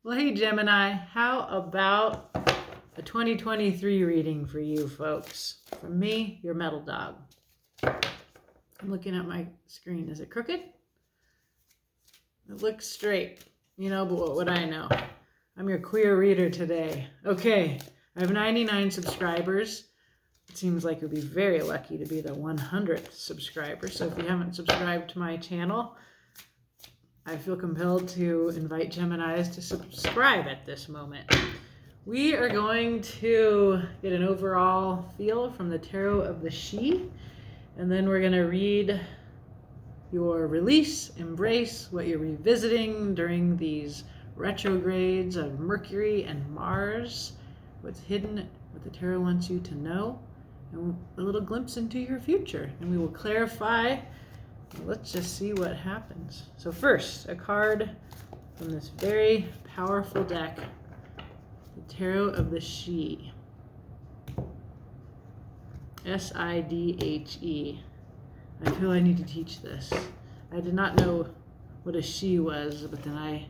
Well, hey Gemini, how about a 2023 reading for you folks? From me, your metal dog. I'm looking at my screen. Is it crooked? It looks straight. You know, but what would I know? I'm your queer reader today. Okay, I have 99 subscribers. It seems like you'll be very lucky to be the 100th subscriber. So if you haven't subscribed to my channel, I feel compelled to invite Geminis to subscribe at this moment. We are going to get an overall feel from the Tarot of the She, and then we're going to read your release, embrace, what you're revisiting during these retrogrades of Mercury and Mars, what's hidden, what the Tarot wants you to know, and a little glimpse into your future. And we will clarify. Let's just see what happens. So first, a card from this very powerful deck, the Tarot of the She. S-I-D-H-E. I feel I need to teach this. I did not know what a she was, but then I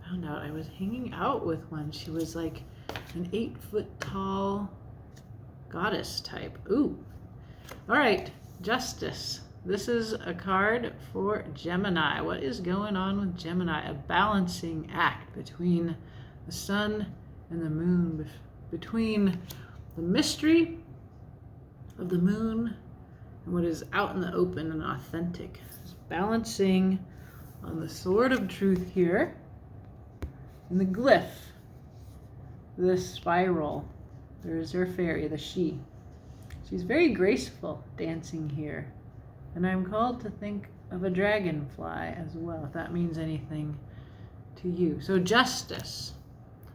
found out I was hanging out with one. She was like an 8-foot tall goddess type. Ooh. All right, Justice. This is a card for Gemini. What is going on with Gemini? A balancing act between the sun and the moon, between the mystery of the moon and what is out in the open and authentic. It's balancing on the sword of truth here, and the glyph, this spiral. There is her fairy, the she. She's very graceful dancing here. And I'm called to think of a dragonfly as well, if that means anything to you. So justice,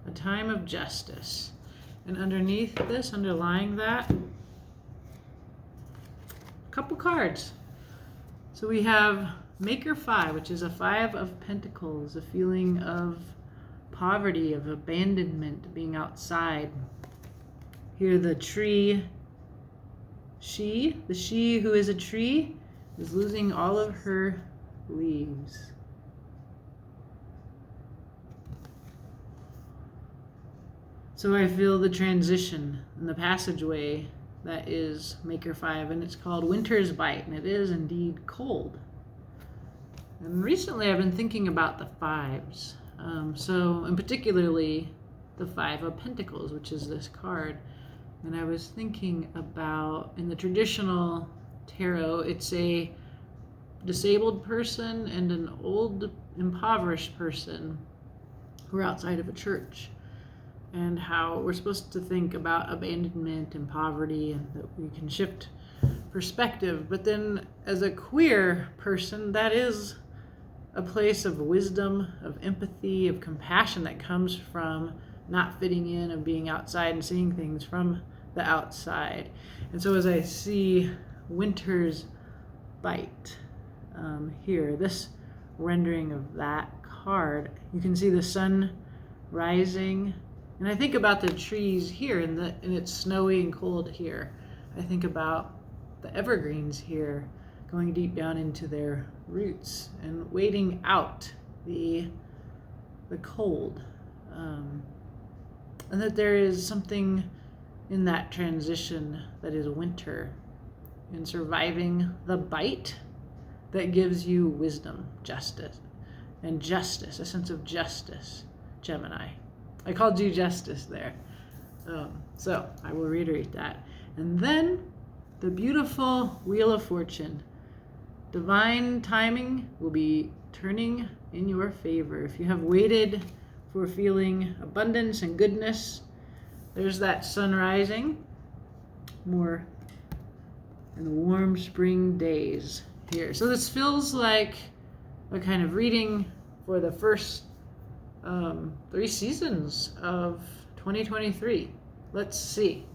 a time of justice. And underneath this, underlying that, a couple cards. So we have Maker 5, which is a 5 of Pentacles, a feeling of poverty, of abandonment, being outside. Here the tree, the she who is a tree, is losing all of her leaves. So I feel the transition and the passageway that is Maker 5, and it's called Winter's Bite, and it is indeed cold. And recently I've been thinking about the fives, and particularly the 5 of Pentacles, which is this card. And I was thinking about, in the traditional tarot, it's a disabled person and an old, impoverished person who are outside of a church, and how we're supposed to think about abandonment and poverty, and that we can shift perspective. But then as a queer person, that is a place of wisdom, of empathy, of compassion that comes from not fitting in, of being outside and seeing things from the outside. And so as I see Winter's Bite here, this rendering of that card, you can see the sun rising, and I think about the trees here, and it's snowy and cold here. I think about the evergreens here going deep down into their roots and waiting out the cold, and that there is something in that transition that is winter, in surviving the bite that gives you wisdom, justice, a sense of justice, Gemini. I called you Justice there. So I will reiterate that. And then the beautiful Wheel of Fortune. Divine timing will be turning in your favor. If you have waited for feeling abundance and goodness, there's that sun rising more in the warm spring days here. So this feels like a kind of reading for the first 3 seasons of 2023. Let's see.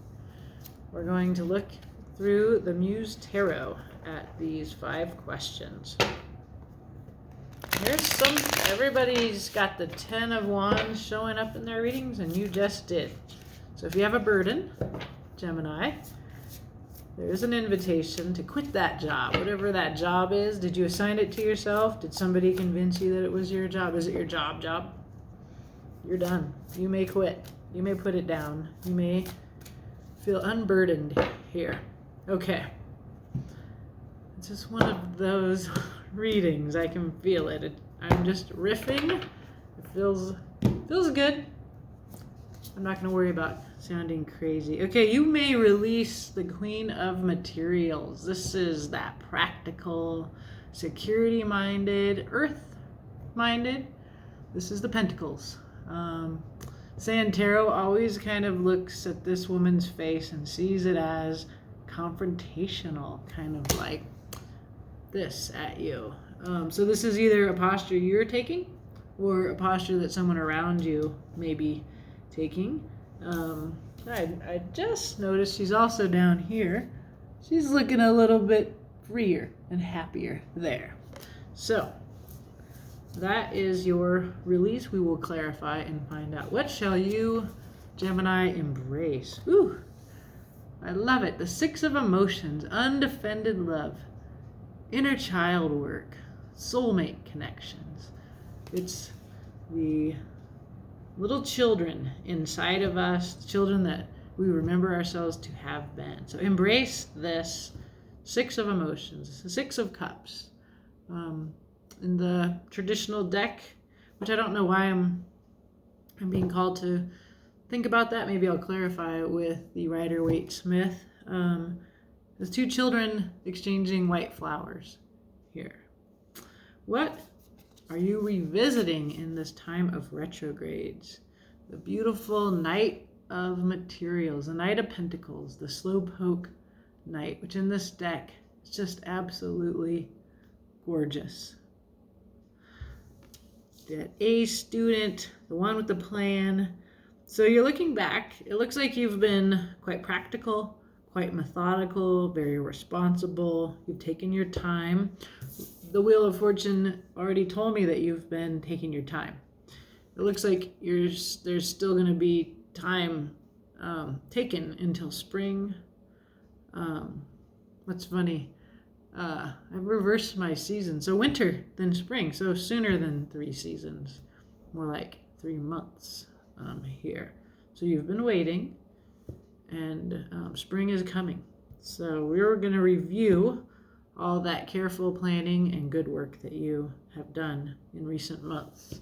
We're going to look through the Muse Tarot at these 5 questions. Everybody's got the 10 of Wands showing up in their readings, and you just did. So if you have a burden, Gemini, there is an invitation to quit that job, whatever that job is. Did you assign it to yourself? Did somebody convince you that it was your job? Is it your job? You're done. You may quit. You may put it down. You may feel unburdened here. Okay. It's just one of those readings. I can feel it. I'm just riffing. It feels good. I'm not going to worry about sounding crazy. Okay, you may release the Queen of Materials. This is that practical, security-minded, earth-minded. This is the Pentacles. Tarot always kind of looks at this woman's face and sees it as confrontational, kind of like this at you. So this is either a posture you're taking or a posture that someone around you may be taking. I just noticed she's also down here. She's looking a little bit freer and happier there. So that is your release. We will clarify and find out. What shall you, Gemini, embrace? Ooh, I love it. The Six of Emotions, undefended love, inner child work, soulmate connections. It's the little children inside of us, children that we remember ourselves to have been. So embrace this Six of Emotions, the Six of Cups. In the traditional deck, which I don't know why I'm being called to think about that. Maybe I'll clarify with the Rider-Waite-Smith. There's two children exchanging white flowers here. What are you revisiting in this time of retrogrades? The beautiful Knight of Materials, the Knight of Pentacles, the Slowpoke Knight, which in this deck is just absolutely gorgeous. That A student, the one with the plan. So you're looking back, it looks like you've been quite practical, quite methodical, very responsible. You've taken your time. The Wheel of Fortune already told me that you've been taking your time. It looks like there's still going to be time taken until spring. What's funny, I've reversed my season. So winter, then spring. So sooner than 3 seasons. More like 3 months here. So you've been waiting, and spring is coming. So we're going to review all that careful planning and good work that you have done in recent months.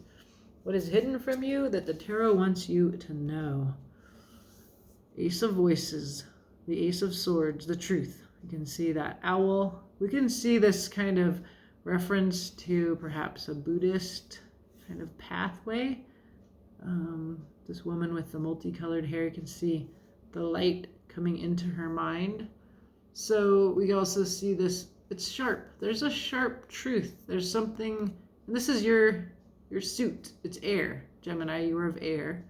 What is hidden from you that the tarot wants you to know? Ace of Voices, the Ace of Swords, the truth. You can see that owl. We can see this kind of reference to perhaps a Buddhist kind of pathway. This woman with the multicolored hair, you can see the light coming into her mind. So we also see this, it's sharp. There's a sharp truth. There's something, and this is your suit. It's air. Gemini, you are of air.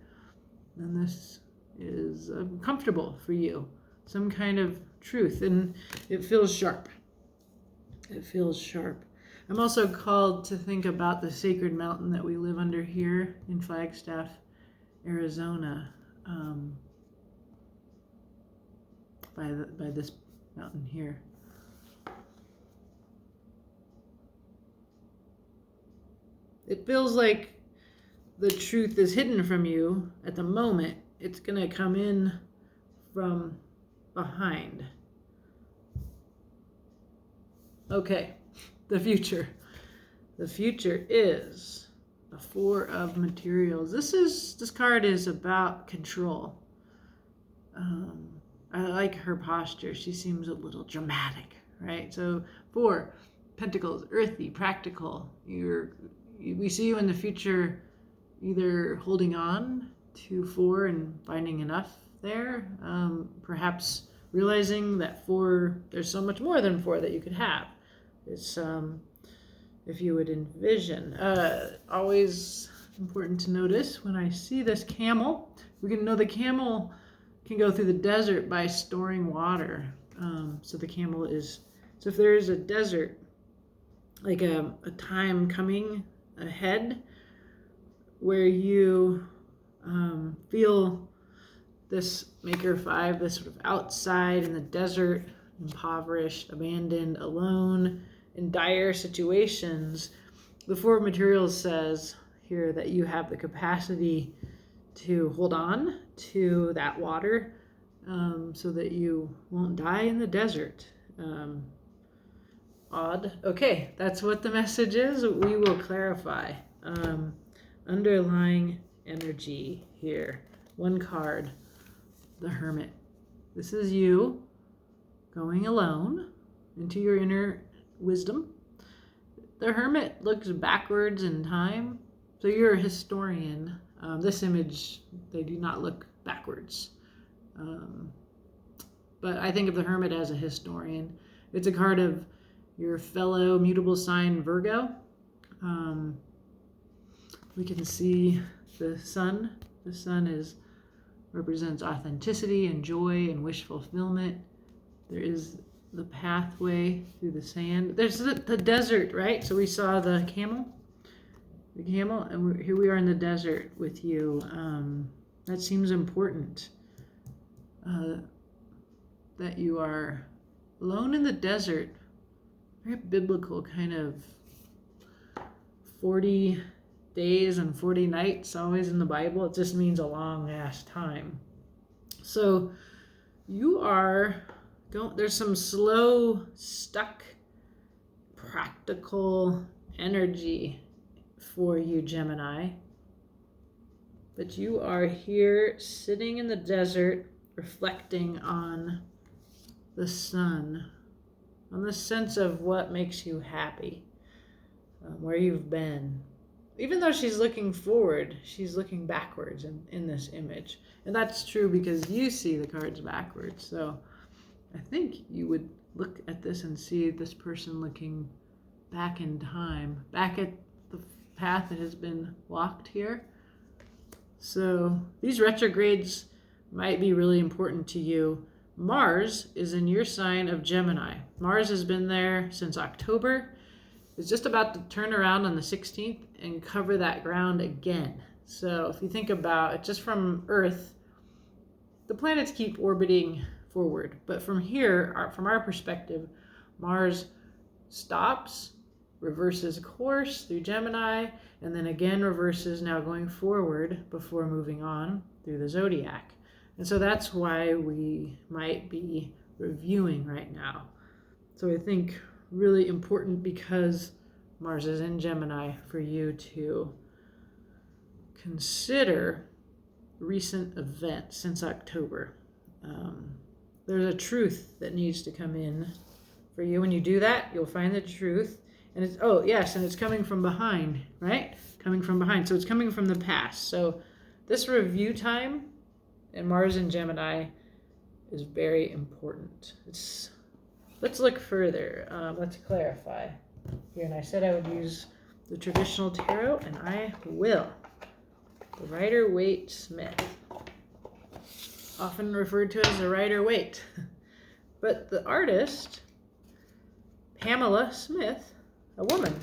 And this is comfortable for you. Some kind of truth, and it feels sharp. It feels sharp. I'm also called to think about the sacred mountain that we live under here in Flagstaff, Arizona, by this mountain here. It feels like the truth is hidden from you at the moment. It's going to come in from behind. Okay, the future. The future is the Four of Materials. This card is about control. I like her posture. She seems a little dramatic, right? So 4 Pentacles, earthy, practical. We see you in the future either holding on to 4 and finding enough there, perhaps realizing that 4, there's so much more than 4 that you could have. It's if you would envision. Always important to notice when I see this camel, we can know the camel can go through the desert by storing water. So the camel is, so if there is a desert, like a time coming ahead where you feel this Maker 5, this sort of outside in the desert, impoverished, abandoned, alone, in dire situations, the Four of Materials says, here that you have the capacity to hold on to that water so that you won't die in the desert. Odd. Okay, that's what the message is. We will clarify. Underlying energy here. One card, the Hermit. This is you going alone into your inner wisdom. The Hermit looks backwards in time. So you're a historian. This image, they do not look backwards. But I think of the Hermit as a historian. It's a card of your fellow mutable sign Virgo. We can see the sun. The sun represents authenticity and joy and wish fulfillment. There is the pathway through the sand. There's the desert, right? So we saw the camel. And here we are in the desert with you. That seems important. That you are alone in the desert. Very biblical kind of 40 days and 40 nights always in the Bible. It just means a long ass time. So you are there's some slow, stuck, practical energy for you, Gemini. But you are here sitting in the desert reflecting on the sun, on the sense of what makes you happy, where you've been. Even though she's looking forward, she's looking backwards in this image. And that's true because you see the cards backwards. So I think you would look at this and see this person looking back in time, back at the path that has been walked here. So these retrogrades might be really important to you. Mars is in your sign of Gemini. Mars has been there since October. It's just about to turn around on the 16th and cover that ground again. So if you think about it, just from Earth, the planets keep orbiting forward. But from here, from our perspective, Mars stops, reverses course through Gemini, and then again reverses, now going forward before moving on through the zodiac. And so that's why we might be reviewing right now. So I think really important because Mars is in Gemini for you to consider recent events since October. There's a truth that needs to come in for you. When you do that, you'll find the truth. And it's, oh yes, and it's coming from behind, right? Coming from behind. So it's coming from the past. So this review time in Mars and Gemini is very important. Let's look further. Let's clarify here. And I said I would use the traditional tarot, and I will. The Rider-Waite-Smith, often referred to as the Rider-Waite. But the artist, Pamela Smith, a woman,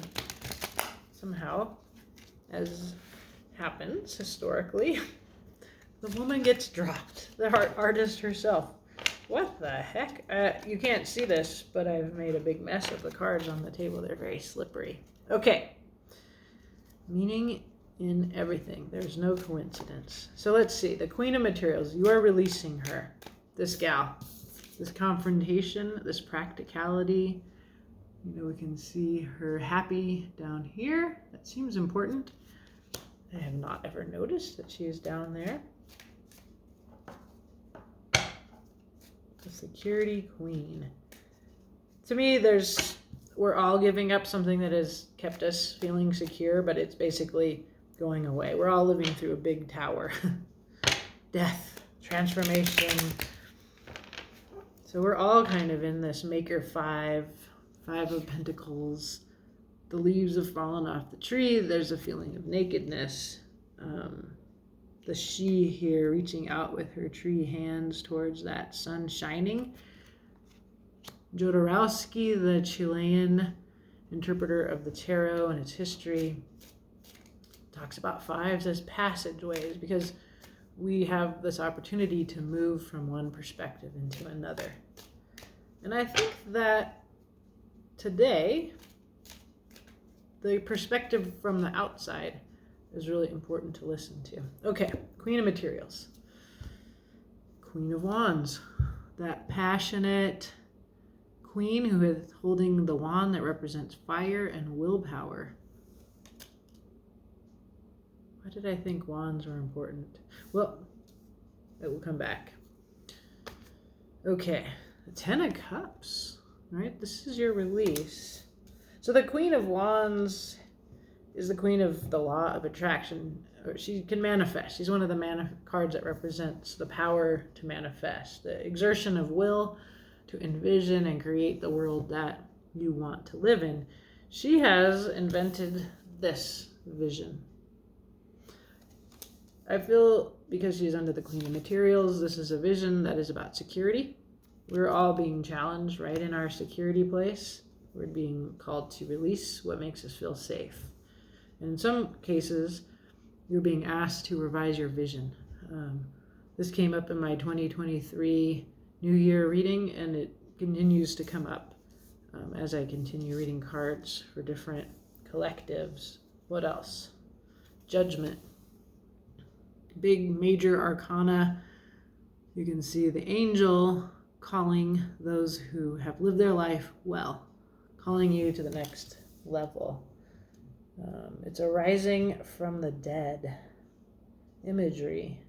somehow, as happens historically, the woman gets dropped, the artist herself. What the heck? You can't see this, but I've made a big mess of the cards on the table. They're very slippery. Okay. Meaning in everything. There's no coincidence. So let's see. The Queen of Materials. You are releasing her. This gal. This confrontation. This practicality. You know, we can see her happy down here. That seems important. I have not ever noticed that she is down there. The Security Queen. To me, we're all giving up something that has kept us feeling secure, but it's basically going away. We're all living through a big tower. Death, transformation. So we're all kind of in this Maker 5 of Pentacles. The leaves have fallen off the tree. There's a feeling of nakedness. The she here reaching out with her tree hands towards that sun shining. Jodorowsky, the Chilean interpreter of the tarot and its history, talks about fives as passageways because we have this opportunity to move from one perspective into another. And I think that today, the perspective from the outside is really important to listen to. Okay, Queen of Materials. Queen of Wands, that passionate queen who is holding the wand that represents fire and willpower. Why did I think wands were important? Well, it will come back. Okay, the Ten of Cups, right? This is your release. So the Queen of Wands is the queen of the law of attraction. She can manifest. She's one of the cards that represents the power to manifest, the exertion of will to envision and create the world that you want to live in. She has invented this vision. I feel because she's under the Queen of Materials, this is a vision that is about security. We're all being challenged, right, in our security place. We're being called to release what makes us feel safe. And in some cases, you're being asked to revise your vision. This came up in my 2023 New Year reading, and it continues to come up as I continue reading cards for different collectives. What else? Judgment. Big major arcana. You can see the angel calling those who have lived their life well, calling you to the next level. It's a rising from the dead imagery.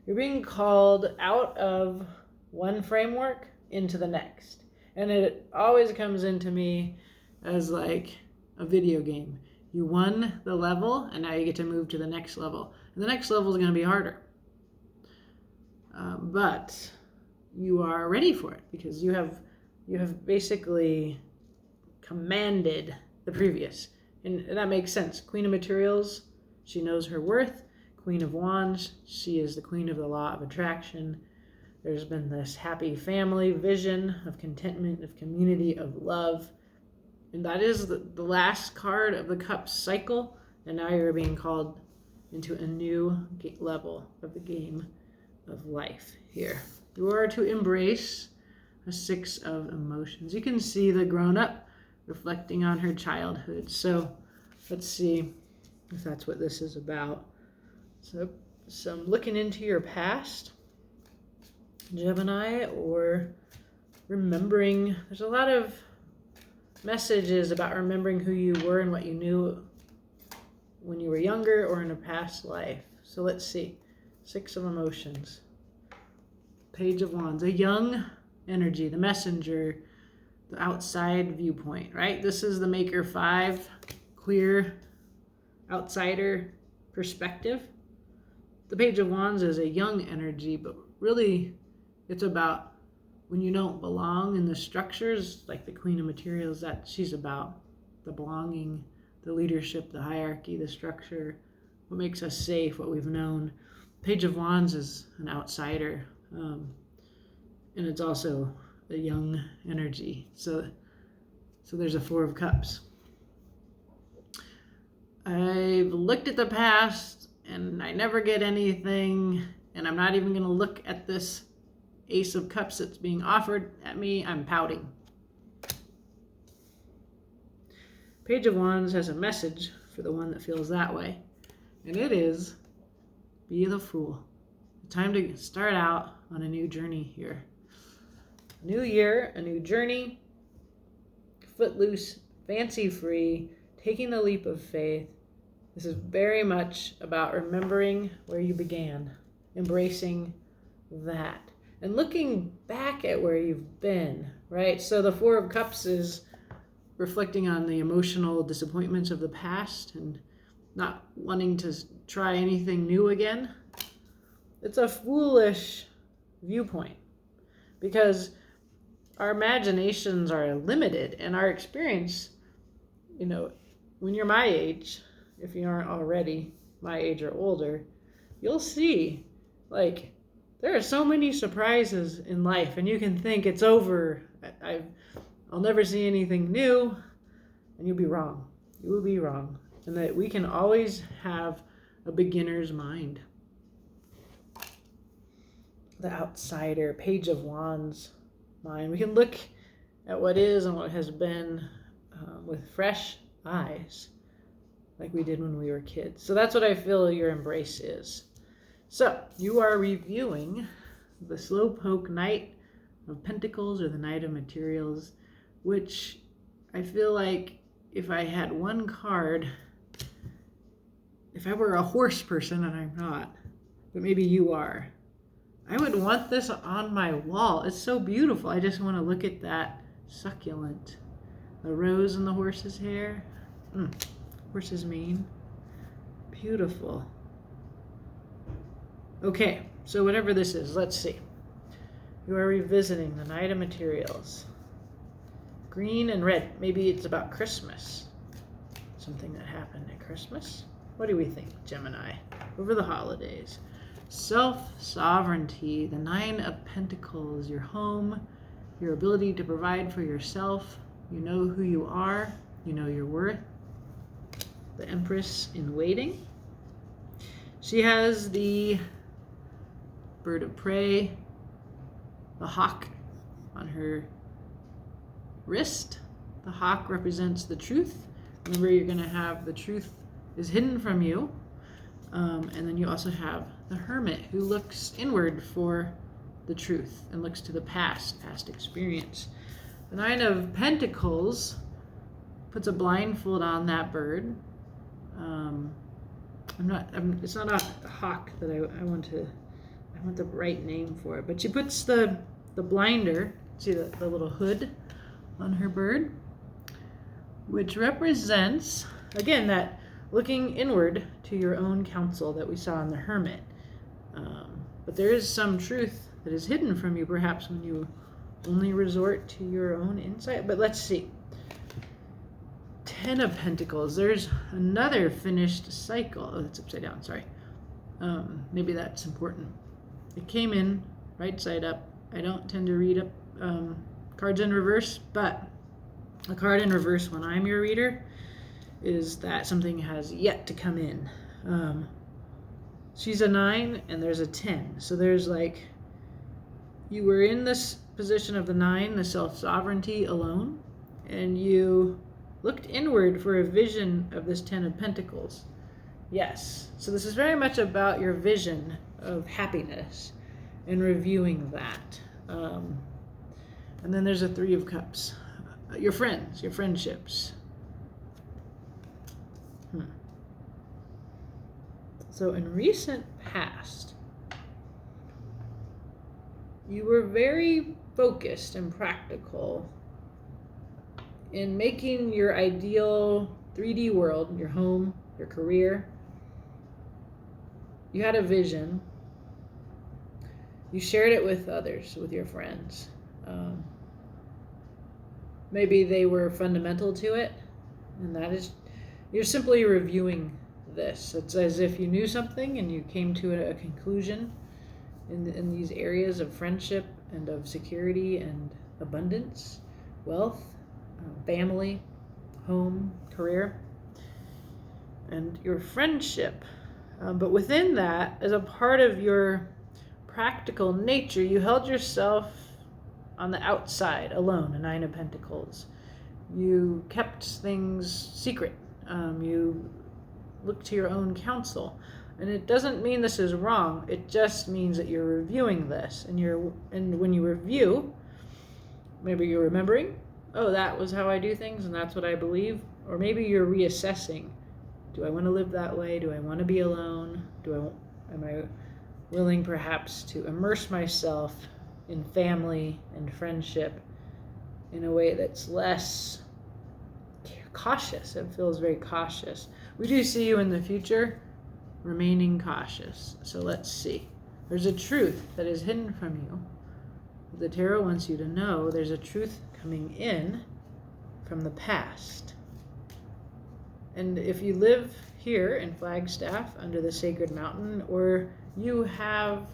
You're being called out of one framework into the next. And it always comes into me as like a video game. You won the level, and now you get to move to the next level. And the next level is going to be harder. But you are ready for it because you have basically commanded the previous. And that makes sense. Queen of Materials, she knows her worth. Queen of Wands, she is the queen of the law of attraction. There's been this happy family vision of contentment, of community, of love. And that is the last card of the Cups cycle. And now you're being called into a new level of the game of life here. You are to embrace a Six of Emotions. You can see the grown-up reflecting on her childhood. So let's see if that's what this is about. So some looking into your past, Gemini, or remembering. There's a lot of messages about remembering who you were and what you knew when you were younger or in a past life. So let's see. Six of Emotions. Page of Wands. A young energy, the messenger, the outside viewpoint, right? This is the Maker 5, queer, outsider perspective. The Page of Wands is a young energy, but really it's about when you don't belong in the structures, like the Queen of Materials, that she's about the belonging, the leadership, the hierarchy, the structure, what makes us safe, what we've known. Page of Wands is an outsider, and it's also a young energy. So there's a Four of Cups. I've looked at the past and I never get anything, and I'm not even going to look at this Ace of Cups that's being offered at me. I'm pouting. Page of Wands has a message for the one that feels that way, and it is, be the fool. Time to start out on a new journey here. New year, a new journey, footloose, fancy-free, taking the leap of faith. This is very much about remembering where you began, embracing that, and looking back at where you've been, right? So the Four of Cups is reflecting on the emotional disappointments of the past and not wanting to try anything new again. It's a foolish viewpoint because our imaginations are limited, and our experience, when you're my age, if you aren't already my age or older, you'll see, there are so many surprises in life, and you can think it's over. I'll never see anything new, and you'll be wrong. You will be wrong. And that we can always have a beginner's mind. The outsider, Page of Wands mind. We can look at what is and what has been with fresh eyes. like we did when we were kids. So that's what I feel your embrace is. So you are reviewing the Slowpoke Knight of Pentacles, or the Knight of Materials, which I feel like if I had one card, if I were a horse person, and I'm not, but maybe you are, I would want this on my wall. It's so beautiful. I just want to look at that succulent. The rose in the horse's hair. Horse's mane. Beautiful. Okay, so whatever this is, let's see. You are revisiting the Knight of Materials. Green and red. Maybe it's about Christmas. Something that happened at Christmas. What do we think, Gemini? Over the holidays. Self-sovereignty. The Nine of Pentacles. Your home. Your ability to provide for yourself. You know who you are. You know your worth. The Empress in waiting. She has the bird of prey. The hawk on her wrist. The hawk represents the truth. Remember, you're going to have the truth is hidden from you. And then you also have the hermit, who looks inward for the truth and looks to the past experience. The Nine of Pentacles puts a blindfold on that bird. It's not a hawk that I want the right name for it, but she puts the blinder, see the little hood on her bird, which represents, again, that looking inward to your own counsel that we saw in the hermit. But there is some truth that is hidden from you, perhaps, when you only resort to your own insight. But let's see. Ten of Pentacles. There's another finished cycle. Oh, that's upside down, sorry. Maybe that's important. It came in right side up. I don't tend to read up cards in reverse, but a card in reverse when I'm your reader is that something has yet to come in. She's a 9 and there's a 10. So there's like, you were in this position of the 9, the self-sovereignty alone, and you looked inward for a vision of this 10 of Pentacles. Yes. So this is very much about your vision of happiness and reviewing that. And then there's a 3 of Cups. Your friends, your friendships. So in recent past, you were very focused and practical in making your ideal 3D world, your home, your career. You had a vision. You shared it with others, with your friends. Maybe they were fundamental to it, and that is, you're simply reviewing this. It's as if you knew something and you came to a conclusion in these areas of friendship and of security and abundance, wealth, family, home, career, and your friendship. But within that, as a part of your practical nature, you held yourself on the outside, alone, a 9 of Pentacles. You kept things secret. You looked to your own counsel. And it doesn't mean this is wrong. It just means that you're reviewing this. And when you review, maybe you're remembering, oh, that was how I do things and that's what I believe. Or maybe you're reassessing. Do I want to live that way? Do I want to be alone? Am I willing perhaps to immerse myself in family and friendship in a way that's less cautious? It feels very cautious. We do see you in the future remaining cautious. So let's see. There's a truth that is hidden from you. The tarot wants you to know there's a truth coming in from the past. And if you live here in Flagstaff under the sacred mountain, or you have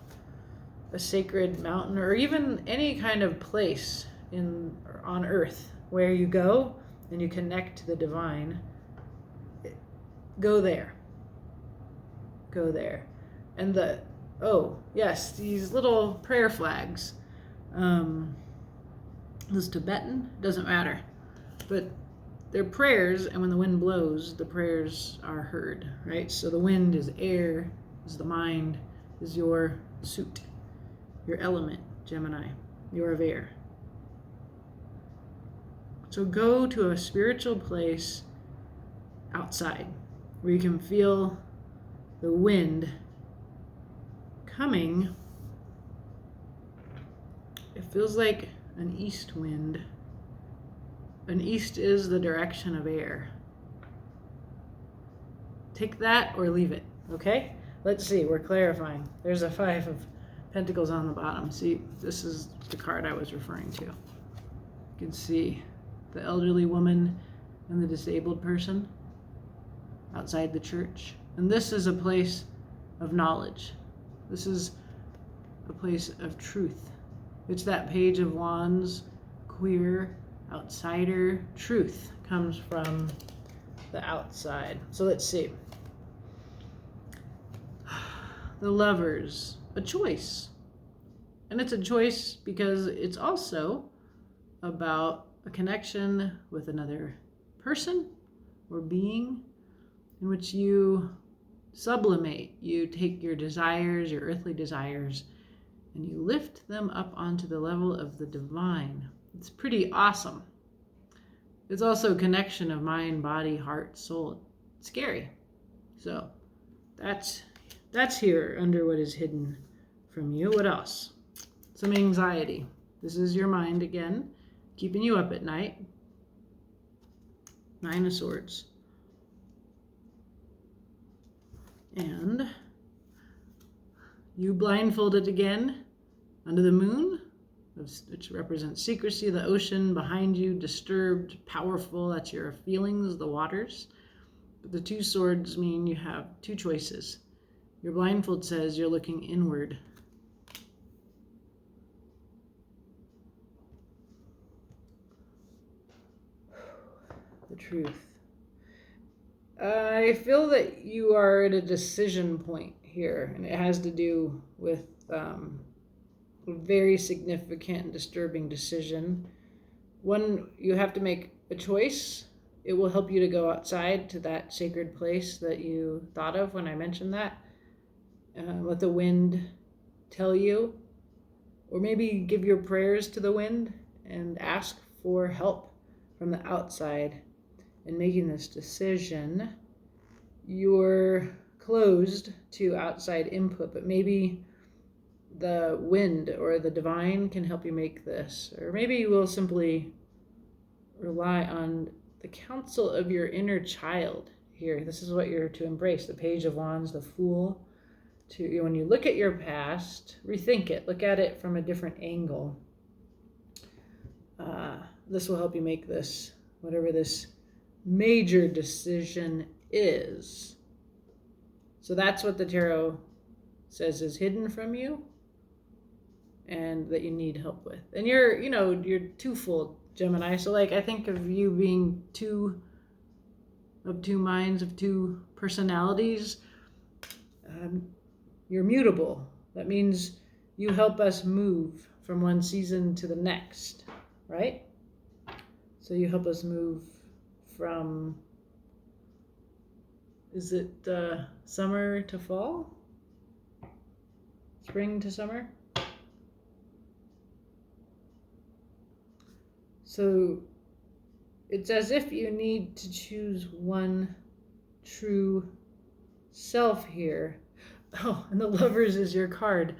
a sacred mountain, or even any kind of place on earth where you go and you connect to the divine, go there. Go there. And these little prayer flags, this Tibetan, doesn't matter, but they're prayers, and when the wind blows, the prayers are heard, right? So the wind is air, is the mind, is your suit, your element, Gemini. You're of air. So go to a spiritual place outside where you can feel the wind coming. It feels like an east wind. An east is the direction of air. Take that or leave it, okay? Let's see, we're clarifying. There's a 5 of Pentacles on the bottom. See, this is the card I was referring to. You can see the elderly woman and the disabled person outside the church. And this is a place of knowledge. This is a place of truth. It's that Page of Wands, queer, outsider. Truth comes from the outside. So let's see. The Lovers, a choice. And it's a choice because it's also about a connection with another person or being in which you sublimate. You take your desires, your earthly desires, and you lift them up onto the level of the divine. It's pretty awesome. It's also a connection of mind, body, heart, soul. It's scary. So that's here under what is hidden from you. What else? Some anxiety. This is your mind again, keeping you up at night. 9 of Swords. And you blindfolded again under the moon, which represents secrecy, the ocean behind you, disturbed, powerful. That's your feelings, the waters. But the 2 swords mean you have 2 choices. Your blindfold says you're looking inward. The truth. I feel that you are at a decision point here, and it has to do with a very significant and disturbing decision. One, you have to make a choice. It will help you to go outside to that sacred place that you thought of when I mentioned that. Let the wind tell you, or maybe give your prayers to the wind and ask for help from the outside in making this decision. You're closed to outside input, but maybe the wind or the divine can help you make this. Or maybe you will simply rely on the counsel of your inner child here. This is what you're to embrace. The Page of Wands, the Fool. When you look at your past, rethink it. Look at it from a different angle. This will help you make this, whatever this major decision is. So that's what the tarot says is hidden from you and that you need help with. And you're twofold, Gemini. So I think of you being two minds, of 2 personalities. You're mutable. That means you help us move from one season to the next, right? So you help us move from, is it summer to fall? Spring to summer? So it's as if you need to choose one true self here. Oh, and the Lovers is your card.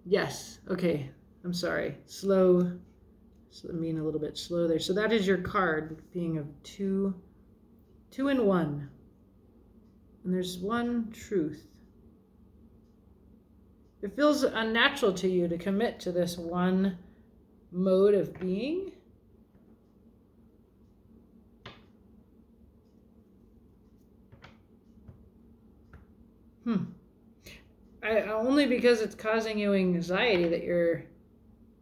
Yes. Okay. I'm sorry. Slow. So I mean a little bit slow there. So that is your card, being of 2 and 1. And there's one truth. It feels unnatural to you to commit to this one mode of being. Only because it's causing you anxiety that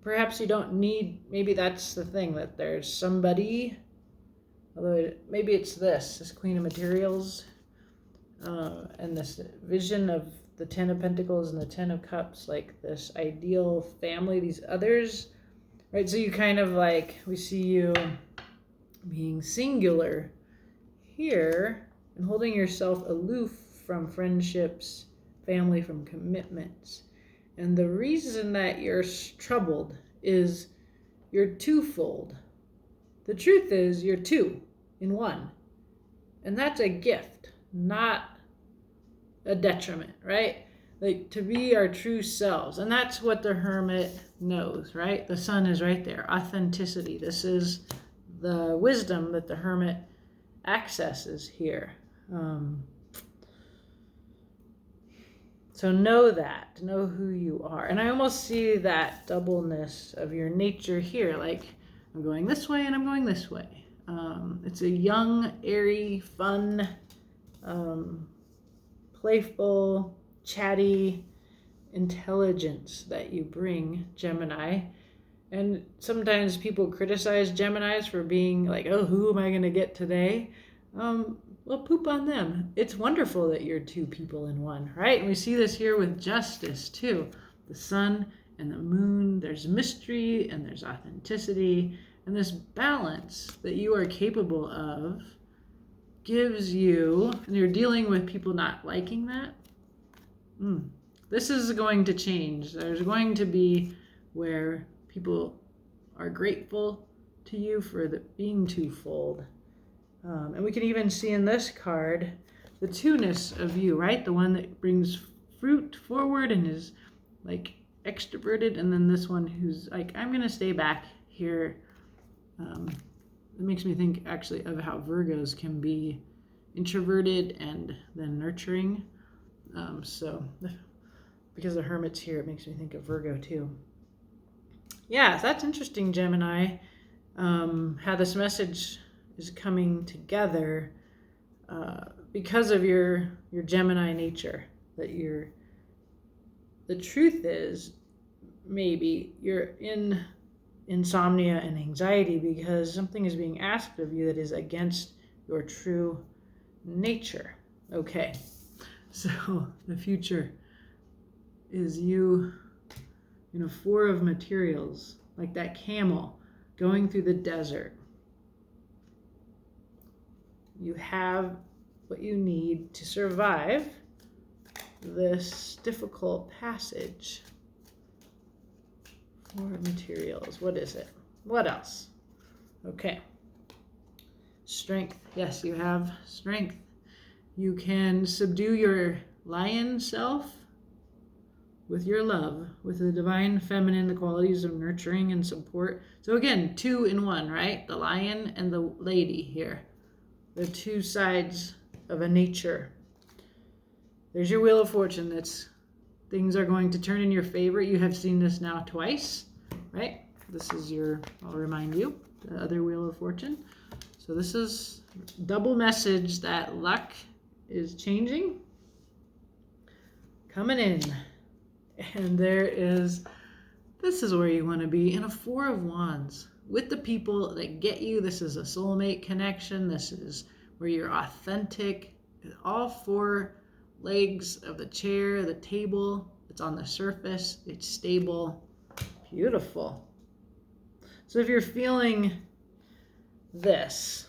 perhaps you don't need, maybe that's the thing, that there's somebody, although maybe it's this Queen of Materials, and this vision of the 10 of Pentacles and the 10 of Cups, like this ideal family, these others, right? So you kind of we see you being singular here and holding yourself aloof from friendships, family, from commitments. And the reason that you're troubled is you're twofold. The truth is you're two in one. And that's a gift, not a detriment, right? Like to be our true selves. And that's what the hermit knows, right? The sun is right there. Authenticity. This is the wisdom that the hermit accesses here. So know that. Know who you are. And I almost see that doubleness of your nature here. Like I'm going this way and I'm going this way. It's a young, airy, fun, playful, chatty intelligence that you bring, Gemini. And sometimes people criticize Geminis for being like, oh, who am I going to get today? Well, poop on them. It's wonderful that you're two people in one, right? And we see this here with justice too. The sun and the moon, there's mystery and there's authenticity. And this balance that you are capable of gives you, and you're dealing with people not liking that. This is going to change. There's going to be where people are grateful to you for being twofold. And we can even see in this card the two-ness of you, right? The one that brings fruit forward and is like extroverted, and then this one who's like, I'm going to stay back here. It makes me think actually of how Virgos can be introverted and then nurturing. So because the hermit's here, it makes me think of Virgo too. Yeah, that's interesting, Gemini. How this message is coming together because of your Gemini nature. That the truth is, maybe you're in insomnia and anxiety because something is being asked of you that is against your true nature. Okay, so the future is you in a four of materials, like that camel going through the desert. You have what you need to survive this difficult passage. Four materials. What is it? What else? Okay. Strength. Yes, you have strength. You can subdue your lion self with your love, with the divine feminine, the qualities of nurturing and support. So again, two in one, right? The lion and the lady here. The two sides of a nature. There's your wheel of fortune. Things are going to turn in your favor. You have seen this now twice, right? This is I'll remind you, the other wheel of fortune. So this is double message that luck is changing, coming in. And this is where you want to be, in a four of wands with the people that get you. This is a soulmate connection. This is where you're authentic. All four legs of the chair, the table, it's on the surface, it's stable, beautiful. So if you're feeling this,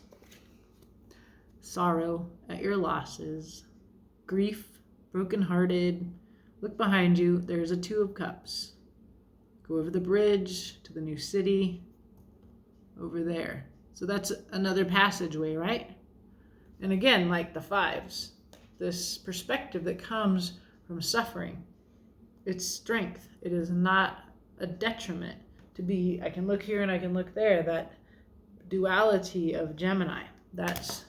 sorrow at your losses, grief, brokenhearted, look behind you, there's a Two of Cups. Go over the bridge to the new city, over there. So that's another passageway, right? And again, like the fives, this perspective that comes from suffering, it's strength. It is not a detriment to be, I can look here and I can look there. That duality of Gemini, that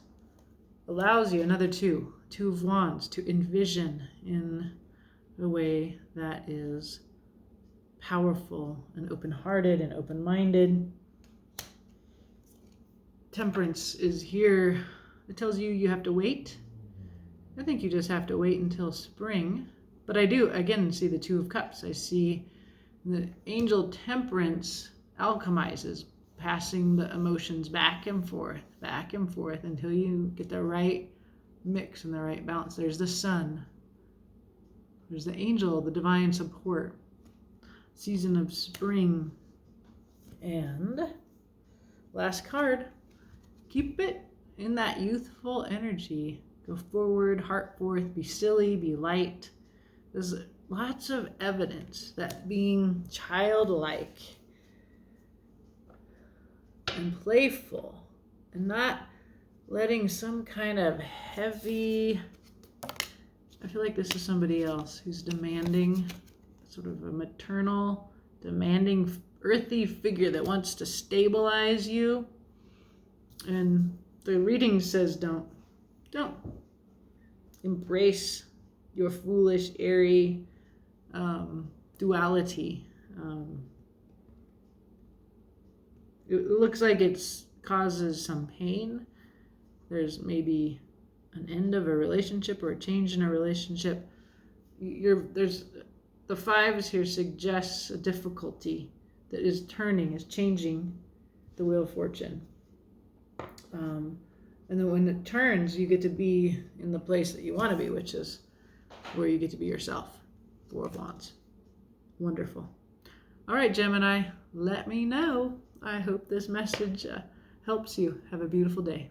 allows you, another two of wands, to envision in a way that is powerful and open-hearted and open-minded. Temperance is here. It tells you have to wait. I think you just have to wait until spring. But I do, again, see the Two of Cups. I see the angel Temperance alchemizes, passing the emotions back and forth until you get the right mix and the right balance. There's the sun. There's the angel, the divine support. Season of spring. And last card, keep it in that youthful energy. Go forward, heart forth, be silly, be light. There's lots of evidence that being childlike and playful and not letting some kind of heavy, I feel like this is somebody else who's demanding, sort of a maternal, demanding, earthy figure that wants to stabilize you. And the reading says don't embrace your foolish, airy duality. It looks like it causes some pain. There's maybe an end of a relationship or a change in a relationship. There's the fives here suggests a difficulty that is changing the wheel of fortune. And then when it turns, you get to be in the place that you want to be, which is where you get to be yourself. Four of Wands. Wonderful. All right, Gemini, let me know. I hope this message helps you. Have a beautiful day.